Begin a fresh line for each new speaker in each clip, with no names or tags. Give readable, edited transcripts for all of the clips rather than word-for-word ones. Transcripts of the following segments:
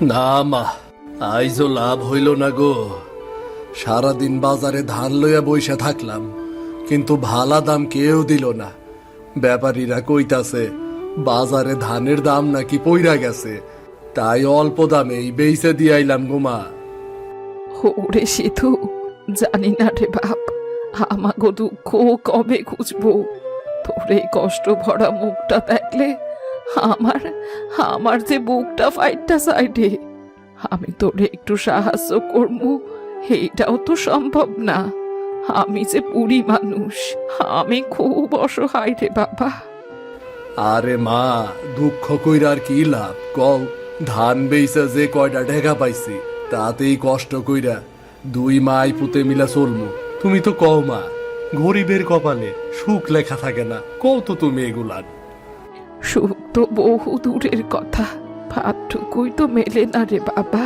না মা, আইজো লাভ হইল না গো। সারাদিন বাজারে ধান লইয়া বইসা থাকলাম, কিন্তু ভালা দাম কেউ দিল না। ব্যাপারীরা কইতাছে বাজারে ধানের দাম নাকি পইরা গেছে, তাই অল্প দামেই বেইছে দিয়াইলাম গো মা।
ওরে সিধু, জানি না রে বাপ, আমাগো দুঃখ কবে খুঁজবো। তোর এই কষ্ট ভরা মুখটা দেখলে আমার আমার যে বুকটা ফাইটটা সাইডে। আমি তোরে একটু সাহায্য করবো, এইটাও তো সম্ভব না। আমি যে বুড়ি মানুষ, আমি খুব অসহায় রে বাবা।
আরে মা, দুঃখ কইরা আর কি লাভ কও? ধান বেইছে যে কয়টা ঢেকা পাইছি, তাতেই কষ্ট কইরা দুই মাই পুতে মিলা চলমু। তুমি তো কও মা, গরিবের কপালে সুখ লেখা থাকে না, কও তো তুমি এগুলান।
সুখ তো বহু দূরের কথা, ভাতটুকুই তো মেলে না রে বাবা।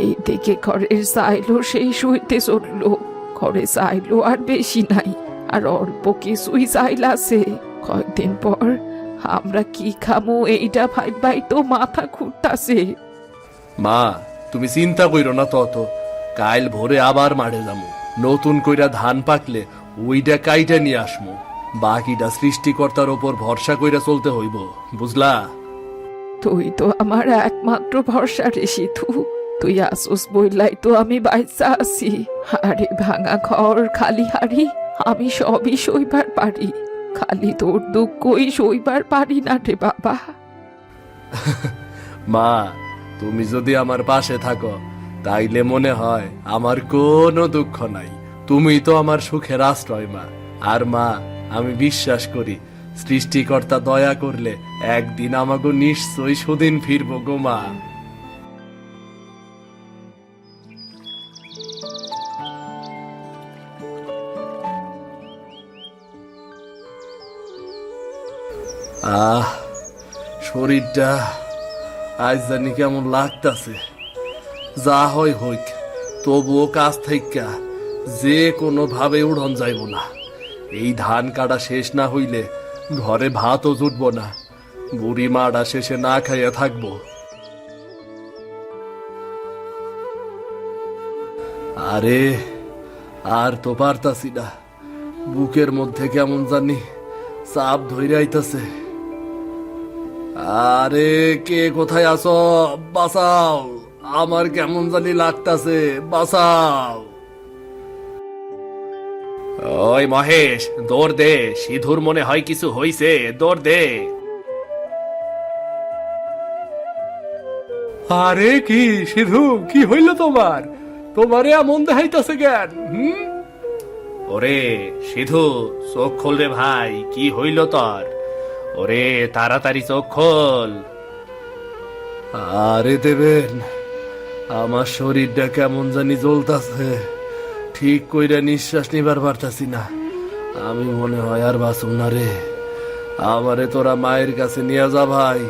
এই দিকে ঘরের চাইলো সেই সইতে চললো, ঘরে চাইলো আর বেশি নাই, আর অল্প কিছুই চাইল আছে। কয়েকদিন পর আমরা কি খামো এইটা ভাই তো মাথা ঘুরতাছে।
মা, তুমি চিন্তা কইরো না তত। কাইল ভোরে আবার মাঠে যামু, নতুন কইরা ধান পাকলে ওইটা কাইটা নিয়ে আসমু। বাকিটা সৃষ্টিকর্তার ওপর ভরসা কইরা চলতে হইব, বুঝলা?
তুই তো আমার একমাত্র ভরসা রে সিধু। তুই আসুস বইলাই তো আমি বাইসা আছি। আরে ভাঙা ঘর, খালি হাড়ি, আমি সবই সইবার পারি, খালি তোর দুঃখই সইবার পারি না রে বাবা।
মা, তুমি যদি আমার পাশে থাকো তাইলে মনে হয় আমার কোনো দুঃখ নাই। তুমি তো আমার সুখের আশ্রয় মা। আর মা, আমি বিশ্বাস করি সৃষ্টিকর্তা দয়া করলে একদিন আমাকে নিশ্চয়ই সুদিন ফিরবো গো মা। আহ, শরীরটা আজ জানি কেমন লাগতাছে। যা হয় হইক, তবুও কাজ থাইকা যে কোনো ভাবে উড়ন যাইব না। এই ধান কাটা শেষ না হইলে ঘরে ভাতও জুটব না। বুড়ি মাটা শেষে না খাইয়া থাকবো। আরে আর তো পারতাছি না, বুকের মধ্যে কেমন জানি চাপ ধইরা আইতাছে। আরে কে কোথায় আছো? বাঁচাও, আমার কেমন জানি লাগতাছে, বাঁচাও। ওই মহেশ, দৌড় দে, সিধুর মনে হয় কিছু হইছে, দৌড় দে। আরে কি সিধু, কি হইল তোমার? তোমারে এমন দেখাইতাছে কেন? ওরে সিধু, চোখ খোল রে ভাই, কি হইল তোর? ওরে তাড়াতাড়ি চোখ খোল। আরে দেবেন, আমার শরীরটা কেমন জানি জ্বলতাছে, ঠিক কইরা নিঃশ্বাস নিবার পারতাছি না। আমি মনে হয় আর বাঁচব না রে। আমারে তোরা মায়ের কাছে নিয়ে যা ভাই,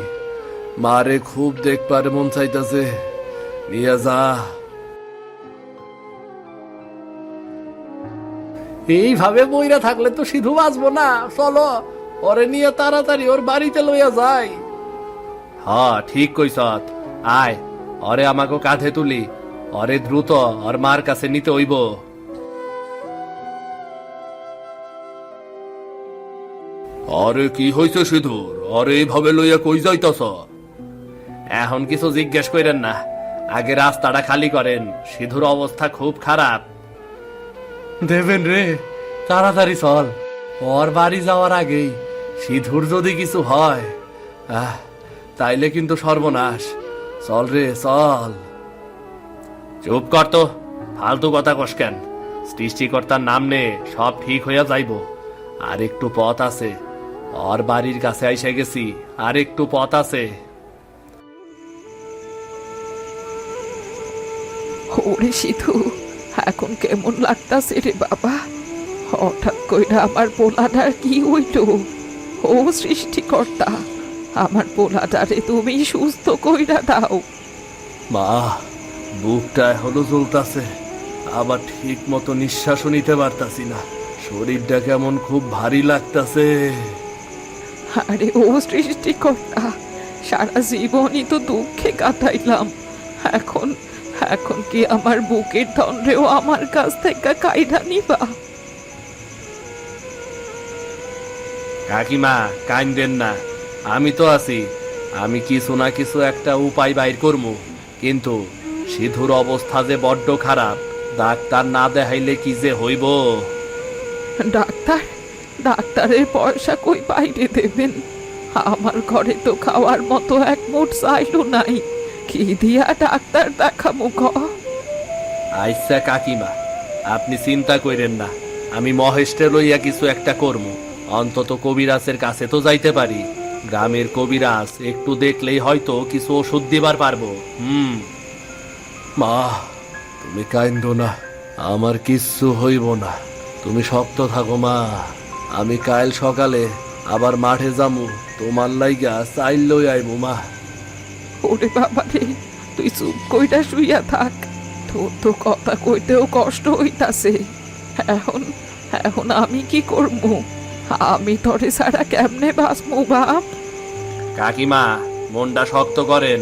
মারে খুব দেখবার মন চাইতাছে, নিয়ে যা। এইভাবে বইরা থাকলে তো সিধু বাঁচবো না, চলো ওরে নিয়ে তাড়াতাড়ি ওর বাড়িতে লইয়া যাই। হ্যাঁ ঠিক কইছ, আয় ওরে আমাকে কাঁধে তুলি, ওরে দ্রুত ওর মার কাছে নিতে হইব। আরে কি হইছে সিধুর? আরে এইভাবে লইয়া কই যাইতাছ? এখন কিছু জিজ্ঞেস করেন না, আগে রাস্তাটা খালি করেন, সিধুর অবস্থা খুব খারাপ। দেবেন রে, তাড়াতাড়ি চল, ওর বাড়ি যাওয়ার আগেই সিধুর যদি কিছু হয় তাইলে কিন্তু সর্বনাশ। চল রে চল। চুপ কর তো, ফালতু কথা কস কেন? সৃষ্টিকর্তার নাম নে, সব ঠিক হইয়া যাইব। আর একটু পথ আছে, ওর বাড়ির কাছে আইসা গেছি, আর একটু পথ আছে।
ওরে সিধু, এখন কেমন লাগতাছে রে বাবা? হঠাৎ কইরা আমার পোলাটার কি হইল? ও সৃষ্টিকর্তা, আমার পোলাটারে তুমি সুস্থ কইরা দাও।
মা, বুকটা এখনো জ্বলতাছে, আবার ঠিক মতো নিঃশ্বাসও নিতে পারতাছি না। শরীরটা কেমন খুব ভারী লাগতাছে।
আরে ও সৃষ্টিকর্তা, সারা জীবনই তো দুঃখে কাটাইলাম, এখন এখন কি আমার বুকের দণ্ডেও আমার কাছ থেকে কাইরা নিবা?
কাকিমা কাইন্দেন না, আমি তো আছি। আমি কিছু না কিছু একটা উপায় বাইর করবো, কিন্তু সিধুর অবস্থা যে বড্ড খারাপ, ডাক্তার না দেখাইলে কি যে হইব।
ডাক্তার? ডাক্তারের পয়সা কই বাইরে দেবেন? আমার ঘরে তো খাওয়ার মতো এক মুঠ চাইলো নাই, কি দিয়া ডাক্তার দেখামু ক?
আচ্ছা কাকিমা, আপনি চিন্তা কইরেন না, আমি মহেশকে লইয়া কিছু একটা করবো। অন্তত কবিরাজের কাছে তো যাইতে পারি। গ্রামের কবিরাজ একটু দেখলেই হয়তো কিছু ওষুধ দিবার পারবো। মা, তুমি কাইন্দো না, আমার কিচ্ছু হইব না। তুমি শক্ত থাকো মা। আমি কাল সকালে আবার মাঠে যামু, তোমার লাইগা চাইল লই আইবো মা।
ওরে বাবা রে, তুই চুপ কইরা শুইয়া থাক। তোর তো কথা কইতেও কষ্ট হইতাছে। এখন এখন আমি কি করবো? আমি তরে ছাড়া কেমনে বাঁচমু বাপ?
কাকিমা, মনটা শক্ত করেন।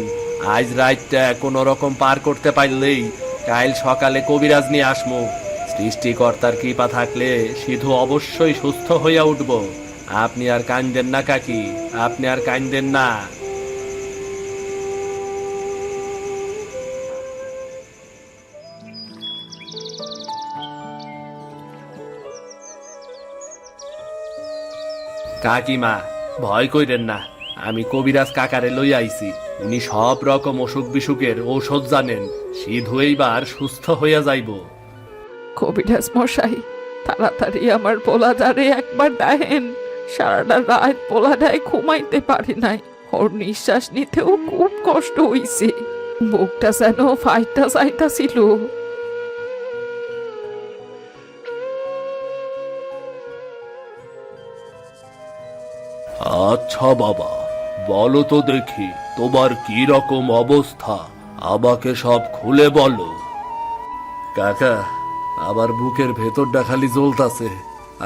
আজ রাতটা কোনো রকম পার করতে পারলেই কাল সকালে কবিরাজ নিয়ে আসমু। সৃষ্টিকর্তার কৃপা থাকলে সিধু অবশ্যই সুস্থ হইয়া উঠব। আপনি আর কান্দেন না কাকি, আপনি আর কান্দেন না। কাকিমা, ভয় কইরেন না, আমি কবিরাজ কাকারে লই আইছি। উনি সব রকম অসুখ বিসুখের ঔষধ জানেন। সিধু এইবার সুস্থ হইয়া যাইব।
কবিরাজ মশাই, তাড়াতাড়ি আমার পোলাটারে একবার দেখেন। সারাটা রাত পোলাটায় ঘুমাইতে পারে নাই, ওর নিঃশ্বাস নিতেও খুব কষ্ট হইছে। বুকটা যেন ফাইটা যাইতা ছিল।
আচ্ছা বাবা, বলো তো দেখি তোমার কি রকম অবস্থা, আমাকে সব খুলে বলো। কাকা, আমার বুকের ভেতরটা খালি জ্বলতাছে,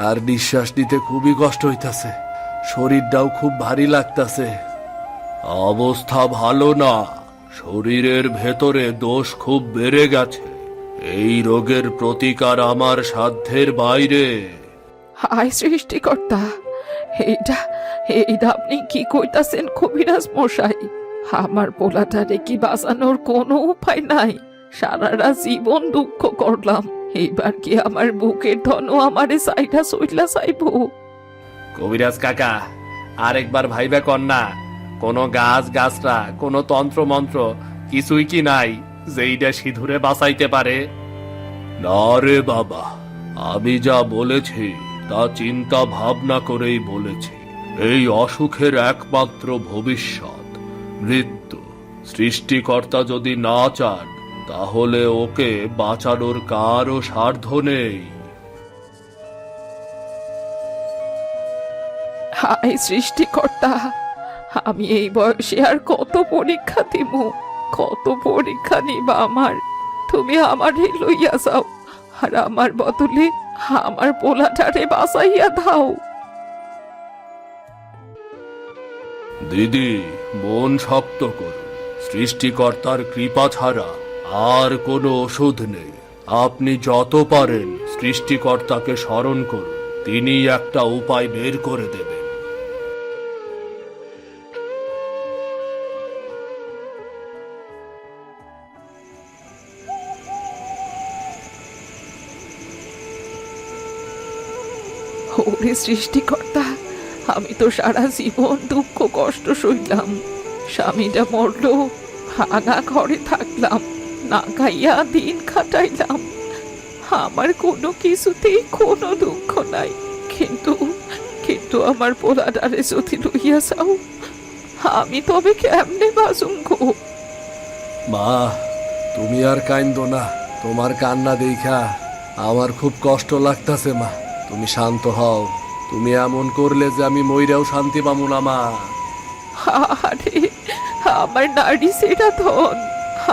আর নিঃশ্বাস নিতে খুবই কষ্ট হইতাছে। শরীরটাও খুব ভারী লাগতাছে। অবস্থা ভালো না, শরীরের ভেতরে দোষ খুব বেড়ে গেছে। এই রোগের প্রতিকার আমার সাধ্যের বাইরে।
হায় সৃষ্টিকর্তা, এইটা এইটা আপনি কি কইতাছেন কবিরাজ মশাই? আমার পোলাটারে কি বাঁচানোর কোনো উপায় নাই? সারাটা জীবন দুঃখ করলাম, এইবার কি আমার বুকের ধনও আমারে সাইডা সইলা চাইব?
কবিরাজ কাকা, আরেকবার ভাইবা কন্যা, কোনো গাছ গাছরা, কোনো তন্ত্র মন্ত্র কিছুই কি নাই যেইটা সিধুরে বাঁচাইতে পারে? না রে বাবা, আমি যা বলেছি তা চিন্তা ভাবনা করেই বলেছি। এই অসুখের একমাত্র ভবিষ্যৎ মৃত্যু। সৃষ্টিকর্তা যদি না চান, তাহলে ওকে বাঁচানোর কারও সাধ্য নেই।
হায় সৃষ্টিকর্তা, আমি এই বয়সে আর কত পরীক্ষা দিব? কত পরীক্ষা নিবা আমার? তুমি আমারে লইয়া যাও, আর আমার বদলে আমার পোলাটারে বাঁচাইয়া দাও।
দিদি, মন শক্ত করুন। সৃষ্টিকর্তার কৃপা ছাড়া আর কোনো ওষুধ নেই। আপনি যত পারেন সৃষ্টিকর্তাকে স্মরণ করুন, তিনি একটা উপায় বের করে দেবেন।
ওরে সৃষ্টিকর্তা, আমি তো সারা জীবন দুঃখ কষ্ট সইলাম। স্বামীটা মরলো, ভাঙা ঘরে থাকলাম, না খাইয়া দিন কাটাইলাম। আমার কোনো কিছুতেই কোনো দুঃখ নাই, কিন্তু কিন্তু আমার পোলাটারে যদি লইয়া যাও, আমি তবে কেমনে বাঁচুম গো?
মা, তুমি আর কাইন্দো না। তোমার কান্না দেখা আমার খুব কষ্ট লাগতাছে মা। তুমি শান্ত হও। তুমি এমন করলে যে আমি মইরাও শান্তি পামু না মা।
আরে, আমার নারী সেটা ধন,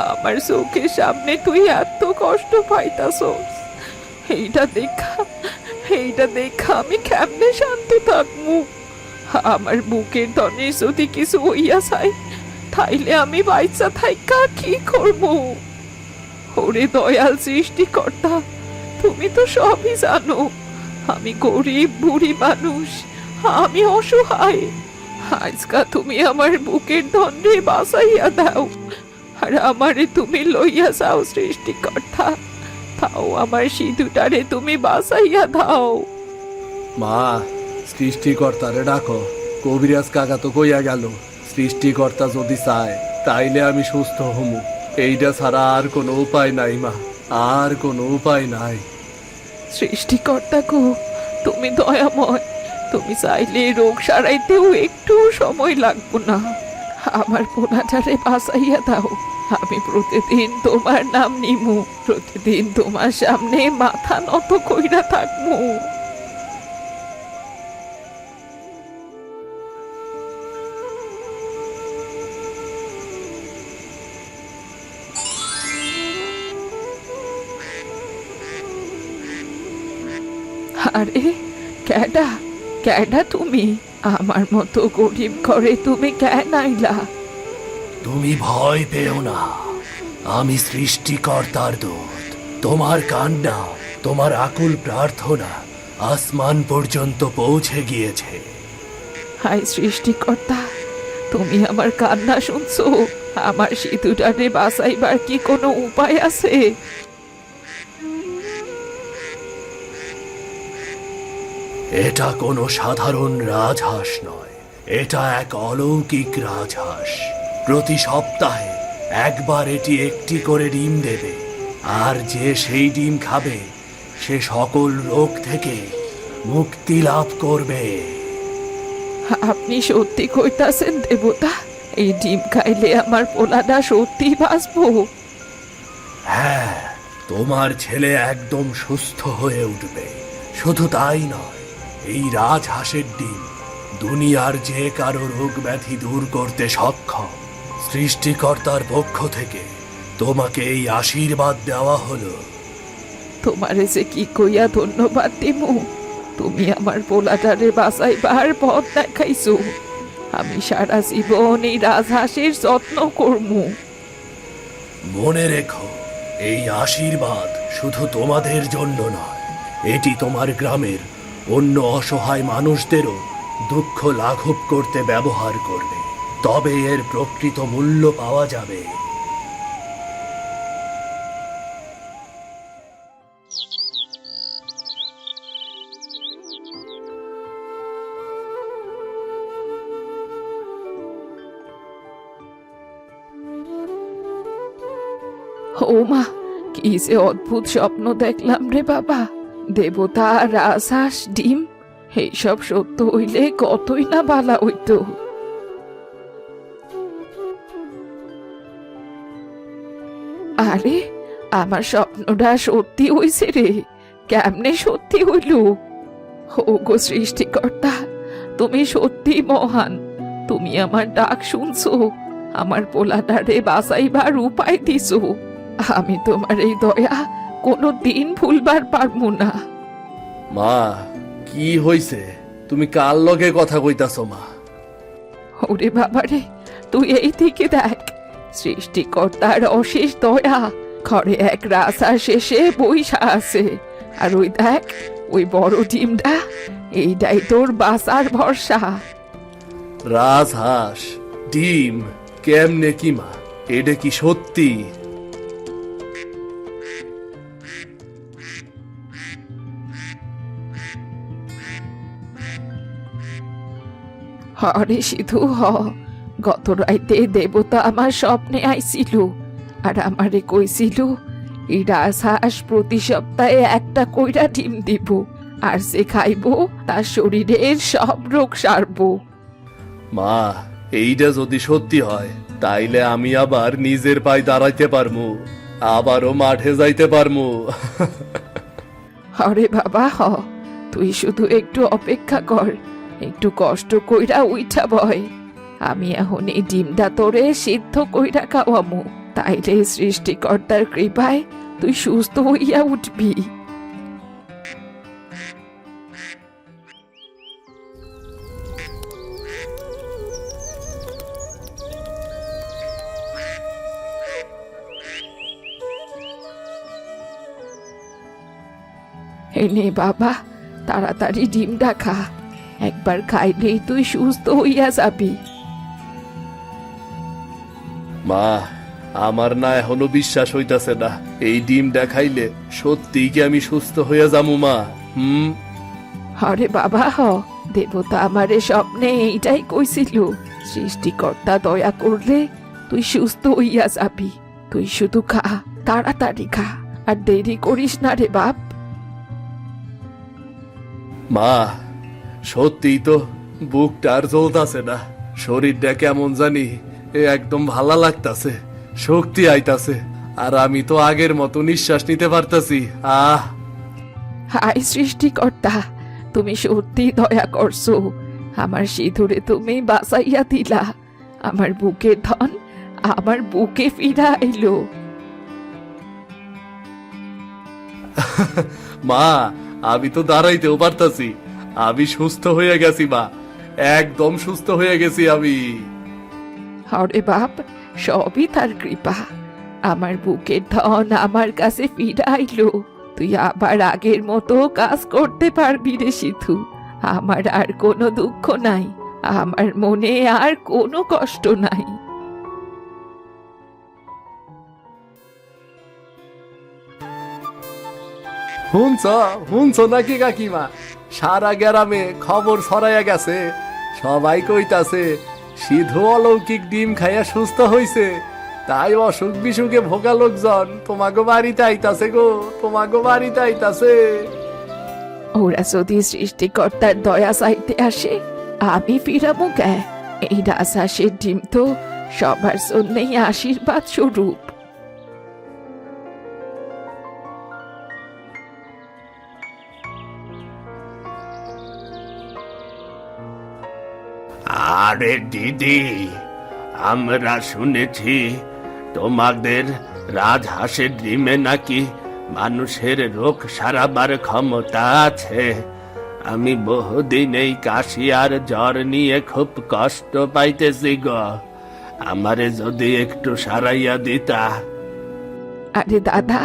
আমার চোখের সামনে তুই এত কষ্ট পাইতাছস, এইটা দেখা আমি কেমনে শান্তি থাকবো? আমার বুকের ধনে যদি কিছু হইয়া যায়, তাইলে আমি বাইচা থাইকা কি করব? ওরে দয়াল সৃষ্টিকর্তা, তুমি তো সবই জানো। আমি গরিব বুড়ি মানুষ, আমি অসহায়। আজকা তুমি আমার বুকের দণ্ডে বাঁচাইয়া দাও, আর আমারে তুমি লইয়া যাও সৃষ্টিকর্তা। তাও আমার সিধুটারে তুমি বাঁচাইয়া দাও।
মা, সৃষ্টিকর্তারে ডাকো। কবিরাজ কাকা তো কইয়া গেল, সৃষ্টিকর্তা যদি চায় তাইলে আমি সুস্থ হমু। এইটা ছাড়া আর কোনো উপায় নাই মা, আর কোনো উপায় নাই।
সৃষ্টিকর্তা গো, তুমি দয়াময়। তুমি চাইলে রোগ সারাইতেও একটু সময় লাগবো না। আমার পোনাটারে বাঁচাইয়া দাও। আমি প্রতিদিন তোমার নাম নিমু, প্রতিদিন তোমার সামনে মাথা নত কইরা থাকমু। আরে ক্যাডা, ক্যাডা তুমি? আমার মতো গরিব ঘরে তুমি কেন আইলা?
তুমি ভয় পেও না, আমি সৃষ্টিকর্তার দূত। তোমার কান্না, তোমার আকুল প্রার্থনা আসমান পর্যন্ত পৌঁছে গিয়েছে।
হায় সৃষ্টিকর্তা, তুমি আমার কান্না শুনছো? আমার সিধুটারে বাঁচাইবার কি কোনো উপায় আছে?
এটা কোনো সাধারণ রাজহাঁস নয়, এটা এক অলৌকিক রাজহাঁস। প্রতি সপ্তাহে একবার এটি একটি করে ডিম দেবে, আর যে সেই ডিম খাবে সে সকল রোগ থেকে মুক্তি লাভ করবে।
আপনি সত্যি কইতাছেন দেবতা? এই ডিম খাইলে আমার পোলাটা সত্যি বাঁচবো?
হ্যাঁ, তোমার ছেলে একদম সুস্থ হয়ে উঠবে। শুধু তাই নয়, এই রাজহাঁসের ডিম দুনিয়ার যে কারো রোগ ব্যাধি দূর করতে সক্ষম। সৃষ্টিকর্তার পক্ষ থেকে তোমাকে এই আশীর্বাদ দেওয়া হলো।
তোমারে যে কি কইয়া ধন্যবাদ দিমু। তুমি আমার পোলাটারে বাঁচাইবার পথ দেখাইছো। আমি সারা জীবন এই রাজহাঁসের যত্ন করমু।
মনে রেখো, এই আশীর্বাদ শুধু তোমাদের জন্য নয়, এটি তোমার গ্রামের অন্য অসহায় মানুষদেরও দুঃখ লাঘব করতে ব্যবহার করবে। তবে এর প্রকৃত মূল্য পাওয়া যাবে।
ও মা, কি যে অদ্ভুত স্বপ্ন দেখলাম রে বাবা। দেবতা, রাজহাঁস, ডিম, এইসব সত্য হইলে কতই না বালা হইতো। আরে, আমার স্বপ্নটা সত্যি হইছে রে। কেমনে সত্যি হইল? ও গো সৃষ্টিকর্তা, তুমি সত্যি মহান। তুমি আমার ডাক শুনছো, আমার পোলাটারে বাঁচাইবার উপায় দিছো। আমি তোমার এই দয়া কোনো দিন ভুলবার পারবো না।
মা, কি হইছে? তুমি কার লগে কথা কইতাছ মা?
ওরে বাবারে, তুই এই দিকে দেখ। সৃষ্টিকর্তার অশেষ দয়া, ঘরে এক রাজহাঁস শেষে বইসা আছে। আর ওই দেখ, ওই বড় ডিমটা, এইটাই তোর বাঁচার ভরসা।
রাজহাঁস, ডিম, কেমনে কি মা? এটা কি সত্যি?
হরে সিধু হ, গত রাইতে দেবতা আমার স্বপ্নে আইছিল, আর আমারে কইছিল এই রাজহাঁস প্রতি সপ্তাহে একটা কইরা ডিম দিব, আর সে খাইবো তার শরীরের সব রোগ সারবো।
মা, এইটা যদি সত্যি হয় তাইলে আমি আবার নিজের পায়ে দাঁড়াইতে পারমু, আবারও মাঠে যাইতে পারমু।
হরে বাবা হ, তুই শুধু একটু অপেক্ষা কর, একটু কষ্ট কইরা উইঠা বয়। আমি এখন এই ডিমটা তোরে সিদ্ধ কইরা খাওয়ামু, তাইলে সৃষ্টিকর্তার কৃপায় তুই সুস্থ হইয়া উঠবি। এই নে বাবা, তাড়াতাড়ি ডিমটা খা। একবার খাইলেই তুই সুস্থ হইয়া যাবি।
মা, আমার না এখনো বিশ্বাস হইতাছে না এই ডিমটা খাইলে সত্যি কি আমি সুস্থ হইয়া যামু মা।
আরে বাবা দেবতা আমারে স্বপ্নে এইটাই কইছিল, সৃষ্টিকর্তা দয়া করলে তুই সুস্থ হইয়া যাবি। তুই শুধু খা, তাড়াতাড়ি খা, আর দেরি করিস না রে বাপ।
মা, সত্যিই তো বুকটা আর জ্বলতাছে না, শরীরটা কেমন জানি একদম ভালো লাগতাছে, শক্তি আইতাছে, আর আমি তো আগের মতো নিঃশ্বাস নিতে পারতাছি।
হায় সৃষ্টিকর্তা, তুমি সত্যি দয়া করছো। আমার সিঁদুরে তুমি বাঁচাইয়া দিলা। আমার বুকের ধন আমার বুকে ফিরা এলো।
মা, আমি তো দাঁড়াইতেও পারতাছি, আমি সুস্থ হয়ে গেছি মা, একদম সুস্থ হয়ে গেছি আমি।
আরে বাপ, সবই তার কৃপা। আমার বুকের ধন আমার কাছে ফিরা আইলো। তুই আবার আগের মতো কাজ করতে পারবি রে সিধু। আমার আর কোনো দুঃখ নাই, আমার মনে আর কোনো কষ্ট নাই।
শুনছ নাকি কাকিমা, সারা গ্রামে খবর ছড়াইয়া গেছে, সবাই কইতাছে সিধু অলৌকিক ডিম খাইয়া সুস্থ হইছে, তাই অসুখ বিসুখে ভোগা লোকজন তোমাগো বাড়িতে আইতাছে গো, তোমাগো বাড়িতে আইতাছে।
ওরা যদি সৃষ্টিকর্তার দয়া চাইতে আসে, আমি ফিরাবো কে? এই রাজহাঁসের ডিম তো সবার জন্যই আশীর্বাদ স্বরূপ।
আরে দিদি, আমরা শুনেছি তোমাদের রাজহাঁসের ডিমে নাকি মানুষের রোগ সারাবার ক্ষমতা আছে। আমি বহুদিন এই কাশি আর জ্বর নিয়ে খুব কষ্ট পাইতেছি গো, আমারে যদি একটু সারাইয়া দিতা।
আরে দাদা,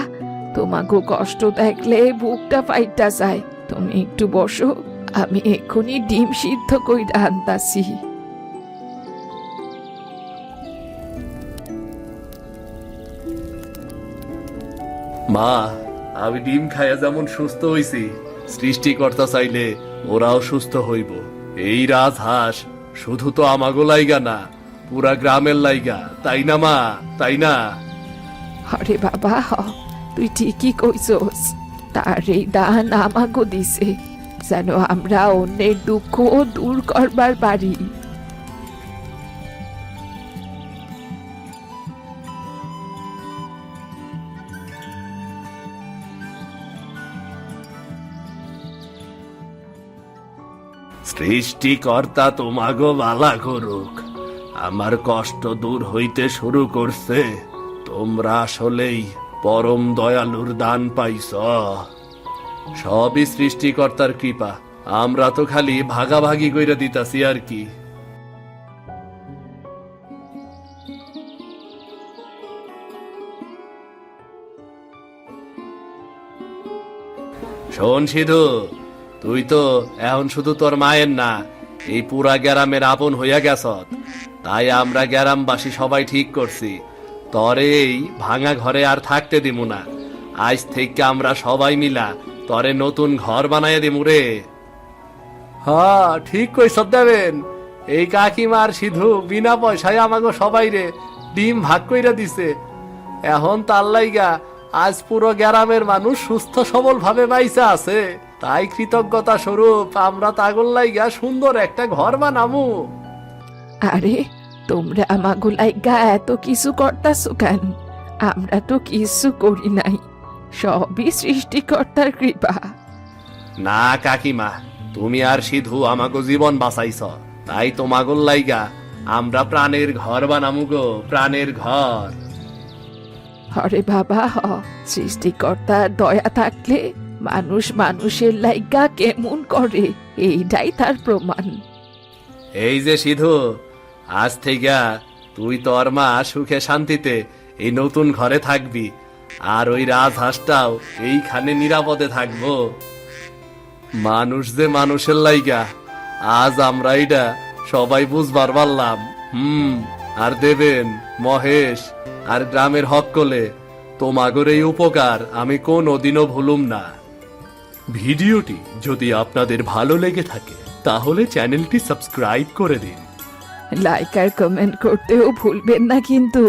তোমাকে কষ্ট দেখলে বুকটা ফাইটা যায়। তুমি একটু বসো, আমি এক্ষুনি ডিম সিদ্ধ কইরা আনতাছি।
মা, আমি ডিম খাইয়া যেমন সুস্থ হইছি, সৃষ্টিকর্তা চাইলে ওরাও সুস্থ হইব। এই রাজহাঁস শুধু তো আমাগো লাইগা না, পুরা গ্রামের লাইগা, তাই না মা, তাই না?
আরে বাবা তুই ঠিকই কইছস। তার এই দান আমাগো দিছে, যেন আমরা অন্যের দুঃখ দূর করবার পারি।
সৃষ্টিকর্তা তোমাগো বালা করুক, আমার কষ্ট দূর হইতে শুরু করছে। তোমরা আসলেই পরম দয়ালুর দান পাইছ। সবই সৃষ্টিকর্তার কৃপা, আমরা তো খালি ভাগাভাগি কইরা দিতাছি আর কি। শোন সিধু, তুই তো এখন শুধু তোর মায়ের না, এই পুরা গ্রামের আপন হইয়া গেছ। তাই আমরা গ্রামবাসী সবাই ঠিক করছি, তরে এই ভাঙা ঘরে আর থাকতে দিমু না। আজ থেকে আমরা সবাই মিলা তরে নতুন ঘর বানাইয়া দিমু রে। হ্যাঁ, ঠিক কইছ দেবেন। এই কাকিমার সিধু বিনা পয়সায় আমাগো সবাই রে ডিম ভাগ কইরা দিছে। এখন তার লাইগা আজ পুরো গ্রামের মানুষ সুস্থ সবল ভাবে বাইসা আছে। তাই কৃতজ্ঞতা স্বরূপ আমরা তাগল লাইগা সুন্দর একটা ঘর বানামু।
আরে তোমরা আমাগো লাইগা এত কিছু করতাছো কেন? আমরা তো কিছু করি নাই, সবই সৃষ্টিকর্তার কৃপা।
না কাকিমা, তুমি আর সিধু আমাগো জীবন বাঁচাইছ, তাই তোমাগো লাইগা আমরা প্রাণের ঘর বানামু গো, প্রাণের ঘর।
আরে বাবা সৃষ্টিকর্তার দয়া থাকলে মানুষ মানুষের লাইগা কেমন করে, এইটাই তার প্রমাণ।
এই যে সিধু, আজ থেকে তুই তোর মা সুখে শান্তিতে এই নতুন ঘরে থাকবি, আর ওই রাজহাঁসটাও এইখানে নিরাপদে থাকবো। মানুষ যে মানুষের লাইগা আজ আমরা এটা সবাই বুঝবার পারলাম। আর দেবেন, মহেশ আর গ্রামের হককলে তোমাগর এই উপকার আমি কোনোদিনও ভুলুম না। ভিডিওটি যদি আপনাদের ভালো লেগে থাকে তাহলে চ্যানেলটি সাবস্ক্রাইব করে দিন।
লাইক আর কমেন্ট করতেও ভুলবেন না কিন্তু।